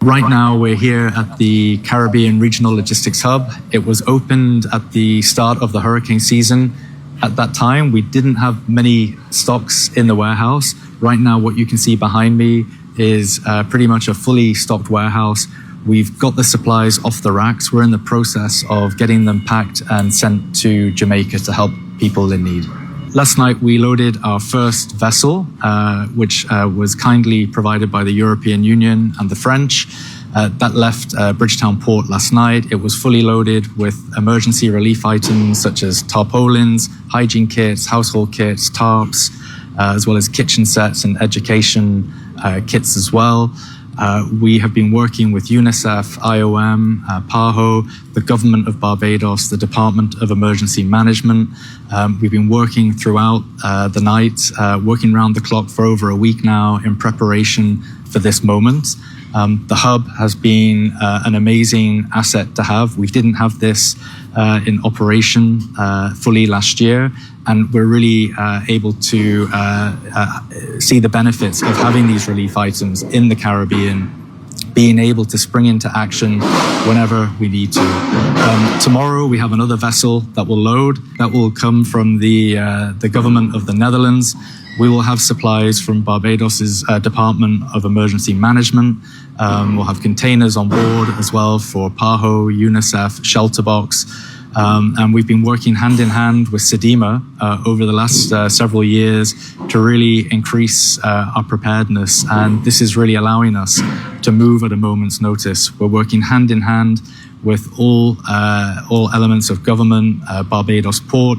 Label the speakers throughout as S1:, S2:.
S1: Right now, we're here at the Caribbean Regional Logistics Hub. It was opened at the start of the hurricane season. At that time, we didn't have many stocks in the warehouse. Right now, what you can see behind me is pretty much a fully stocked warehouse. We've got the supplies off the racks. We're in the process of getting them packed and sent to Jamaica to help people in need. Last night, we loaded our first vessel, which was kindly provided by the European Union and the French. That left Bridgetown Port last night. It was fully loaded with emergency relief items such as tarpaulins, hygiene kits, household kits, tarps, as well as kitchen sets and education kits as well. We have been working with UNICEF, IOM, PAHO, the government of Barbados, the Department of Emergency Management. We've been working throughout the night, working round the clock for over a week now in preparation for this moment. The hub has been an amazing asset to have. We didn't have this in operation fully last year, and we're really able to see the benefits of having these relief items in the Caribbean, being able to spring into action whenever we need to. Tomorrow we have another vessel that will load. That will come from the government of the Netherlands. We will have supplies from Barbados's Department of Emergency Management. We'll have containers on board as well for PAHO, UNICEF, Shelterbox. And we've been working hand in hand with SEDIMA over the last several years to really increase our preparedness. And this is really allowing us to move at a moment's notice. We're working hand in hand with all elements of government, Barbados Port,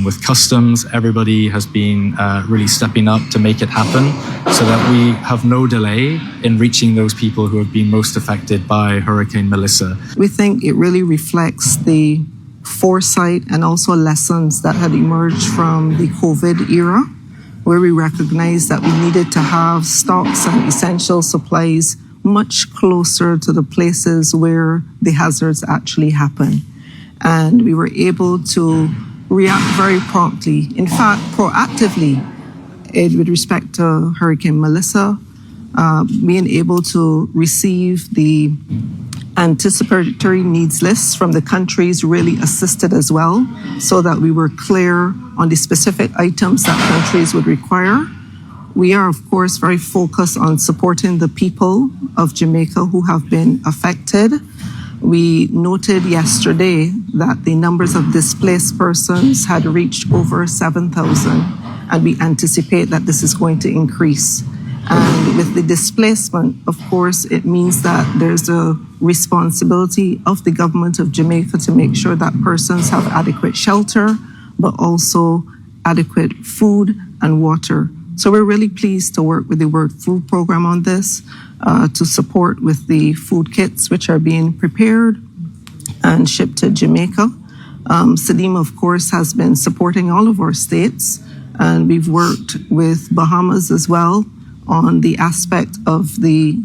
S1: with customs. Everybody has been really stepping up to make it happen so that we have no delay in reaching those people who have been most affected by Hurricane Melissa.
S2: We think it really reflects the foresight and also lessons that had emerged from the COVID era, where we recognized that we needed to have stocks and essential supplies much closer to the places where the hazards actually happen. And we were able to react very promptly, in fact, proactively, with respect to Hurricane Melissa, being able to receive the anticipatory needs lists from the countries really assisted as well, so that we were clear on the specific items that countries would require. We are, of course, very focused on supporting the people of Jamaica who have been affected. We noted yesterday that the numbers of displaced persons had reached over 7,000, and we anticipate that this is going to increase. And with the displacement, of course, it means that there's a responsibility of the government of Jamaica to make sure that persons have adequate shelter, but also adequate food and water. So we're really pleased to work with the World Food Program on this, to support with the food kits which are being prepared and shipped to Jamaica. SEDIMA, of course, has been supporting all of our states, and we've worked with Bahamas as well on the aspect of the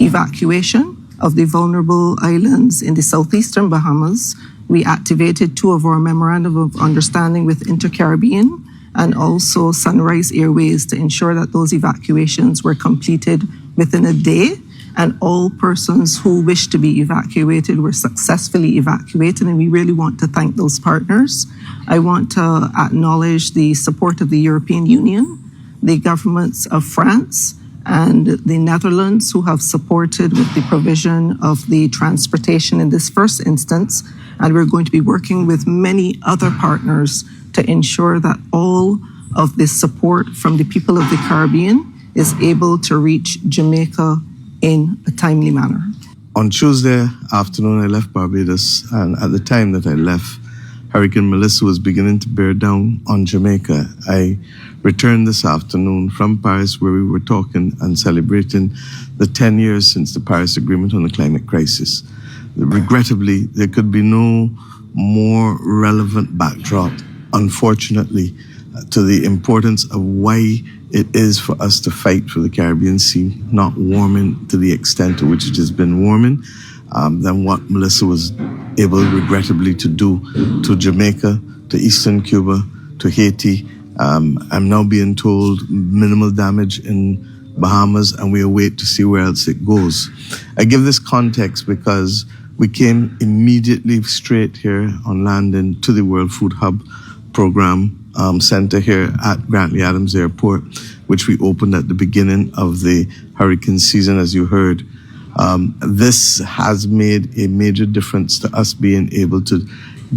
S2: evacuation of the vulnerable islands in the southeastern Bahamas. We activated 2 of our memorandum of understanding with Inter-Caribbean and also Sunrise Airways to ensure that those evacuations were completed within a day, and all persons who wished to be evacuated were successfully evacuated, and we really want to thank those partners. I want to acknowledge the support of the European Union, the governments of France and the Netherlands, who have supported with the provision of the transportation in this first instance. And we're going to be working with many other partners to ensure that all of this support from the people of the Caribbean is able to reach Jamaica in a timely manner.
S3: On Tuesday afternoon, I left Barbados, and at the time that I left, Hurricane Melissa was beginning to bear down on Jamaica. I returned this afternoon from Paris, where we were talking and celebrating the 10 years since the Paris Agreement on the climate crisis. Regrettably, there could be no more relevant backdrop, unfortunately, to the importance of why it is for us to fight for the Caribbean Sea not warming to the extent to which it has been warming, than what Melissa was able, regrettably, to do to Jamaica, to Eastern Cuba, to Haiti. I'm now being told minimal damage in Bahamas, and we await to see where else it goes. I give this context because we came immediately straight here on landing to the World Food Hub program center here at Grantley Adams Airport, which we opened at the beginning of the hurricane season, as you heard. This has made a major difference to us being able to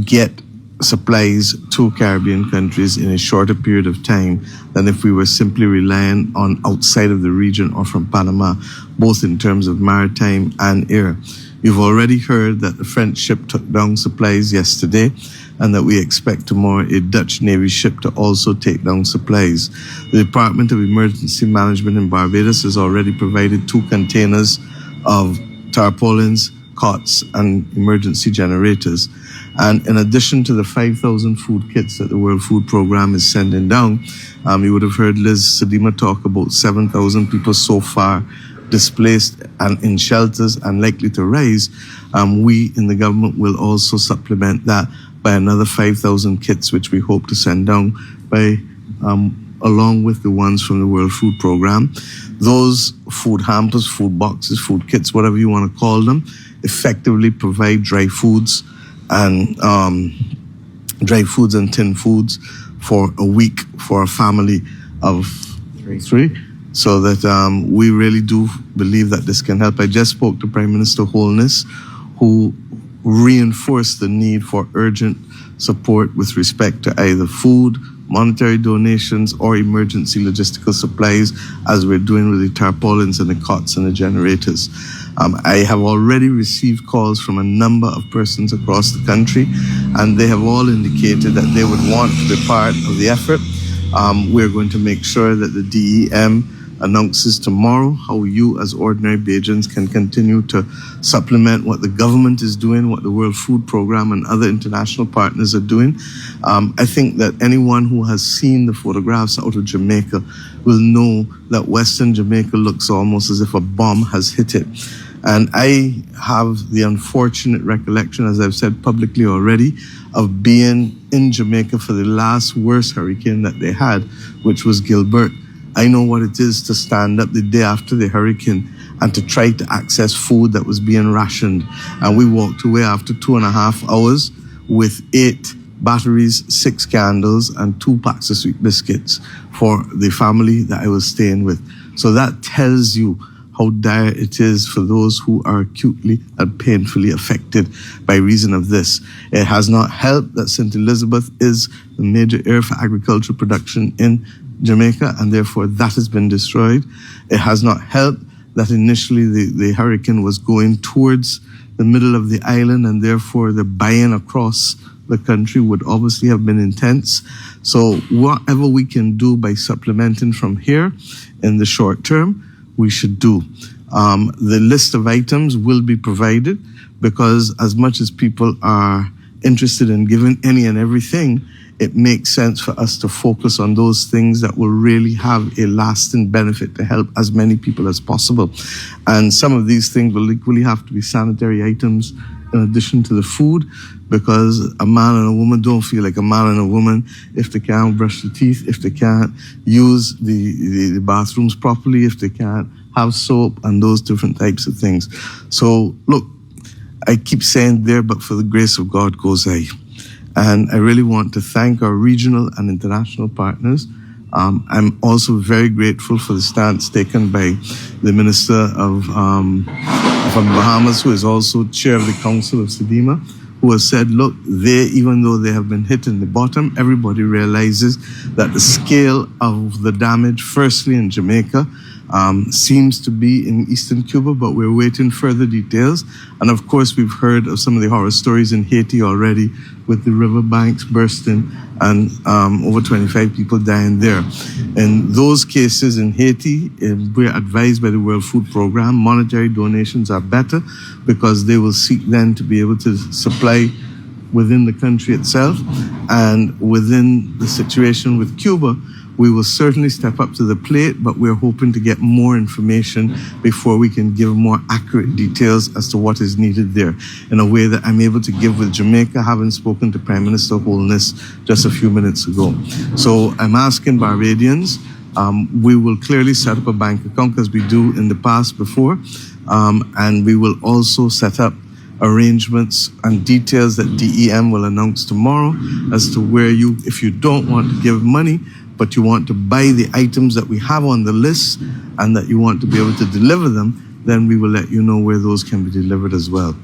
S3: get supplies to Caribbean countries in a shorter period of time than if we were simply relying on outside of the region or from Panama, both in terms of maritime and air. You've already heard that the French ship took down supplies yesterday, and that we expect tomorrow a Dutch Navy ship to also take down supplies. The Department of Emergency Management in Barbados has already provided 2 containers of tarpaulins, cots, and emergency generators. And in addition to the 5,000 food kits that the World Food Program is sending down, you would have heard Liz Sedima talk about 7,000 people so far displaced and in shelters and likely to rise. We in the government will also supplement that by another 5,000 kits, which we hope to send down by along with the ones from the World Food Program. Those food hampers, food boxes, food kits, whatever you want to call them, effectively provide dry foods and tin foods for a week for a family of three. So that we really do believe that this can help. I just spoke to Prime Minister Holness, who reinforced the need for urgent support with respect to either food, monetary donations, or emergency logistical supplies, as we're doing with the tarpaulins and the cots and the generators. I have already received calls from a number of persons across the country, and they have all indicated that they would want to be part of the effort. We're going to make sure that the DEM announces tomorrow how you as ordinary Bajans can continue to supplement what the government is doing, what the World Food Program and other international partners are doing. I think that anyone who has seen the photographs out of Jamaica will know that Western Jamaica looks almost as if a bomb has hit it. And I have the unfortunate recollection, as I've said publicly already, of being in Jamaica for the last worst hurricane that they had, which was Gilbert. I know what it is to stand up the day after the hurricane and to try to access food that was being rationed. And we walked away after 2.5 hours with 8 batteries, 6 candles, and 2 packs of sweet biscuits for the family that I was staying with. So that tells you how dire it is for those who are acutely and painfully affected by reason of this. It has not helped that St. Elizabeth is the major area for agricultural production in Jamaica, and therefore that has been destroyed. It has not helped that initially the hurricane was going towards the middle of the island, and therefore the buy-in across the country would obviously have been intense. So whatever we can do by supplementing from here in the short term, we should do. The list of items will be provided, because as much as people are interested in giving any and everything, it makes sense for us to focus on those things that will really have a lasting benefit to help as many people as possible. And some of these things will equally have to be sanitary items in addition to the food, because a man and a woman don't feel like a man and a woman if they can't brush their teeth, if they can't use the bathrooms properly, if they can't have soap and those different types of things. So look, I keep saying there, but for the grace of God goes I. And I really want to thank our regional and international partners. I'm also very grateful for the stance taken by the Minister of from Bahamas, who is also chair of the Council of Sedima, who has said, look, even though they have been hit in the bottom, everybody realizes that the scale of the damage, firstly in Jamaica, seems to be in Eastern Cuba, but we're waiting further details. And of course, we've heard of some of the horror stories in Haiti already, with the river banks bursting and over 25 people dying there. In those cases in Haiti, we're advised by the World Food Program, monetary donations are better, because they will seek then to be able to supply within the country itself. And within the situation with Cuba, we will certainly step up to the plate, but we're hoping to get more information before we can give more accurate details as to what is needed there, in a way that I'm able to give with Jamaica, having spoken to Prime Minister Holness just a few minutes ago. So I'm asking Barbadians We will clearly set up a bank account as we do in the past before, and we will also set up arrangements and details that DEM will announce tomorrow as to where you, if you don't want to give money, but you want to buy the items that we have on the list and that you want to be able to deliver them, then we will let you know where those can be delivered as well.